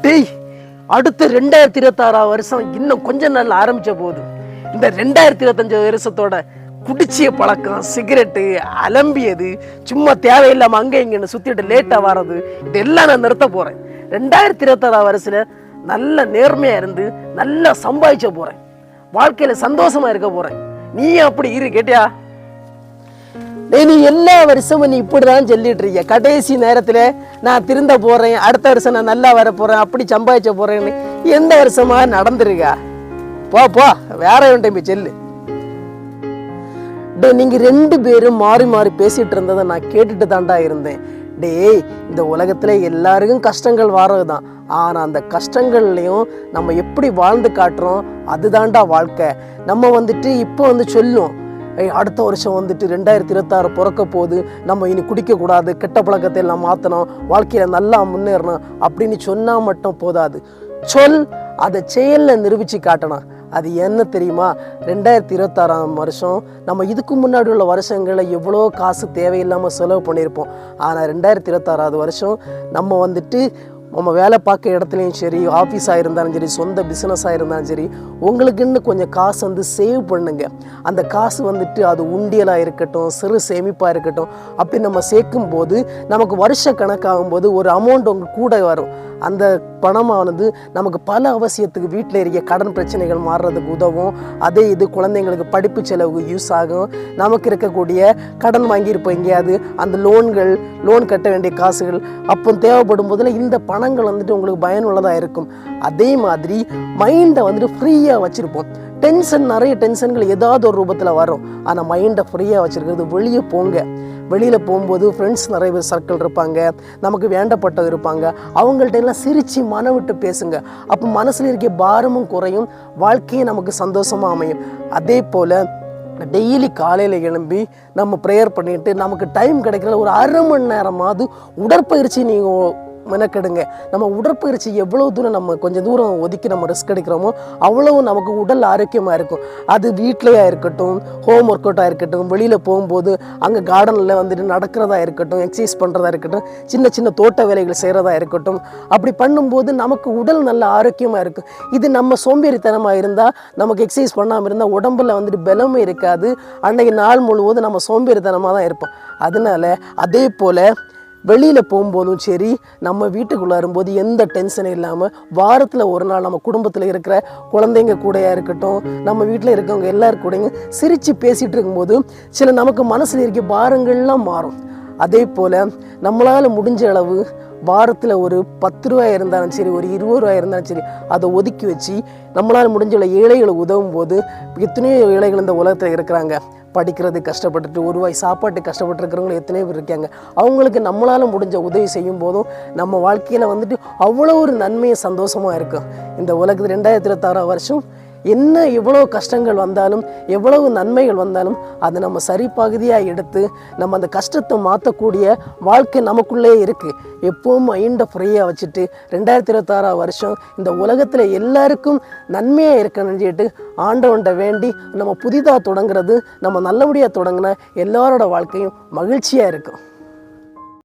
டேய், அடுத்த 2026 வருஷம் இன்னும் கொஞ்ச நாள் ஆரம்பிச்ச போது இந்த 2025 வருஷத்தோட குடிச்சிய பழக்கம், சிகரெட்டு, அலம்பியது, சும்மா தேவையில்லாம அங்க இங்கன்னு சுத்திட்டு லேட்டா வர்றது, இதெல்லாம் நான் நிறுத்த போறேன். 2026 வருஷத்துல நல்ல நேர்மையா இருந்து நல்லா சம்பாதிச்ச போறேன். வாழ்க்கையில சந்தோஷமா இருக்க போறேன். நீ அப்படி இரு, கேட்டியா? நீ எல்லா வருஷமும் நீ இப்படிதான் சொல்லிட்டு இருக்க. கடைசி நேரத்துல நான் திருந்த போறேன், அடுத்த வருஷம் நான் நல்லா வர போறேன், அப்படி சம்பாதிச்ச போறேன்னு எந்த வருஷமா நடந்துருக்கா? போ போ, வேற ஒன்றையும் போய் செல்லு. நீங்க 2 பேரும் மாறி மாறி பேசிட்டு இருந்ததை நான் கேட்டுட்டு தாண்டா இருந்தேன். டேய், இந்த உலகத்துல எல்லாருக்கும் கஷ்டங்கள் வாரதுதான். ஆனா அந்த கஷ்டங்கள்லயும் நம்ம எப்படி வாழ்ந்து காட்டுறோம், அதுதான்டா வாழ்க்கை. நம்ம இப்போ சொல்லும், அடுத்த வருஷம் 2026 பிறக்க போகுது, நம்ம இனி குடிக்கக்கூடாது, கெட்ட பழக்கத்தை எல்லாம் மாற்றணும், வாழ்க்கையில் நல்லா முன்னேறணும் அப்படின்னு சொன்னால் மட்டும் போதாது. அதை செயலில் நிரூபித்து காட்டணும். அது என்ன தெரியுமா? 2026 வருஷம் நம்ம இதுக்கு முன்னாடி உள்ள வருஷங்களில் எவ்வளோ காசு தேவையில்லாமல் செலவு பண்ணியிருப்போம். ஆனால் 2026 வருஷம் நம்ம நம்ம வேலை பார்க்க இடத்துலையும் சரி, ஆஃபீஸாக இருந்தாலும் சரி, சொந்த பிஸ்னஸாக இருந்தாலும் சரி, உங்களுக்குன்னு கொஞ்சம் காசு சேவ் பண்ணுங்க. அந்த காசு அது உண்டியலாக இருக்கட்டும், சிறு சேமிப்பாக இருக்கட்டும், அப்படி நம்ம சேர்க்கும் போது நமக்கு வருஷ கணக்காகும் போது ஒரு அமௌண்ட் உங்களுக்கு கூட வரும். அந்த பணமானது நமக்கு பல அவசியத்துக்கு, வீட்டில் இருக்க கடன் பிரச்சனைகள் மாறுறதுக்கு உதவும். அதே இது குழந்தைங்களுக்கு படிப்பு செலவுக்கு யூஸ் ஆகும். நமக்கு இருக்கக்கூடிய கடன் வாங்கியிருப்போம் எங்கேயாவது, அந்த லோன் கட்ட வேண்டிய காசுகள் அப்போ தேவைப்படும் போதில் இந்த பணங்கள் உங்களுக்கு பயனுள்ளதாக இருக்கும். அதே மாதிரி மைண்டை ஃப்ரீயாக வச்சுருப்போம். நிறைய டென்ஷன்கள் ஏதாவது ஒரு ரூபத்தில் வரும். ஆனால் மைண்டை ஃப்ரீயாக வச்சுருக்கிறது. வெளியே போங்க. வெளியில் போகும்போது ஃப்ரெண்ட்ஸ் நிறைய பேர் சர்க்கிள் இருப்பாங்க, நமக்கு வேண்டப்பட்டவங்க இருப்பாங்க. அவங்கள்ட்ட எல்லாம் சிரித்து மனம் விட்டு பேசுங்க. அப்போ மனசில் இருக்க பாரமும் குறையும், வாழ்க்கையும் நமக்கு சந்தோஷமாக அமையும். அதே போல் டெய்லி காலையில் எழும்பி நம்ம ப்ரேயர் பண்ணிவிட்டு நமக்கு டைம் கிடைக்கிற ஒரு அரை மணி நேரமாவது உடற்பயிற்சி நீங்கள் மெனக்கெடுங்க. நம்ம உடற்பயிற்சி எவ்வளோ தூரம் நம்ம கொஞ்சம் தூரம் ஒதுக்கி நம்ம ரிஸ்க் எடுக்கிறோமோ அவ்வளவு நமக்கு உடல் ஆரோக்கியமாக இருக்கும். அது வீட்லையாக இருக்கட்டும், ஹோம் ஒர்க் அவுட்டாக இருக்கட்டும், வெளியில் போகும்போது அங்கே கார்டனில் நடக்கிறதா இருக்கட்டும், எக்ஸசைஸ் பண்ணுறதா இருக்கட்டும், சின்ன சின்ன தோட்ட வேலைகள் செய்கிறதா இருக்கட்டும், அப்படி பண்ணும்போது நமக்கு உடல் நல்ல ஆரோக்கியமாக இருக்கும். இது நம்ம சோம்பேறித்தனமாக இருந்தால், நமக்கு எக்ஸசைஸ் பண்ணாமல் இருந்தால் உடம்புல பலமே இருக்காது. அன்றைக்கு நாள் முழுவதும் நம்ம சோம்பேறித்தனமாக தான் இருப்போம். அதனால அதே போல் வெளியில் போகும்போதும் சரி, நம்ம வீட்டுக்குள்ளே வரும்போது எந்த டென்ஷனும் இல்லாமல் வாரத்தில் ஒரு நாள் நம்ம குடும்பத்தில் இருக்கிற குழந்தைங்க கூடயாக இருக்கட்டும், நம்ம வீட்டில் இருக்கவங்க எல்லாரும் கூடயும் சிரித்து பேசிகிட்டு இருக்கும்போது சில நமக்கு மனசில் இருக்க பாரங்கள்லாம் மாறும். அதே போல் நம்மளால் முடிஞ்ச அளவு வாரத்தில் ஒரு 10 ரூபாய் இருந்தாலும் சரி, ஒரு 20 ரூபாய் இருந்தாலும் சரி, அதை ஒதுக்கி வச்சு நம்மளால் முடிஞ்ச ஏழைகளுக்கு உதவும் போது, எத்தனையோ ஏழைகள் இந்த உலகத்தில் இருக்கிறாங்க. படிக்கிறது கஷ்டப்பட்டுட்டு, ஒரு வாய் சாப்பாட்டு கஷ்டப்பட்டு இருக்கிறவங்களும் எத்தனையோ பேர் இருக்காங்க. அவங்களுக்கு நம்மளால் முடிஞ்ச உதவி செய்யும் போதும் நம்ம வாழ்க்கையில் அவ்வளோ ஒரு நன்மையை சந்தோஷமாக இருக்கும். இந்த உலகத்தில் 2026 வருஷம் என்ன எவ்வளோ கஷ்டங்கள் வந்தாலும், எவ்வளவு நன்மைகள் வந்தாலும், அதை நம்ம சரி பகுதியாக எடுத்து நம்ம அந்த கஷ்டத்தை மாற்றக்கூடிய வாழ்க்கை நமக்குள்ளே இருக்குது. எப்பவும் மைண்டை ஃப்ரீயாக வச்சுட்டு 2026 வருஷம் இந்த உலகத்தில் எல்லாருக்கும் நன்மையாக இருக்கணும்னு சொல்லிட்டு ஆண்டவன்கிட்ட வேண்டி நம்ம புதிதாக தொடங்குறது, நம்ம நல்லபடியாக தொடங்கினா எல்லாரோட வாழ்க்கையும் மகிழ்ச்சியாக இருக்கும்.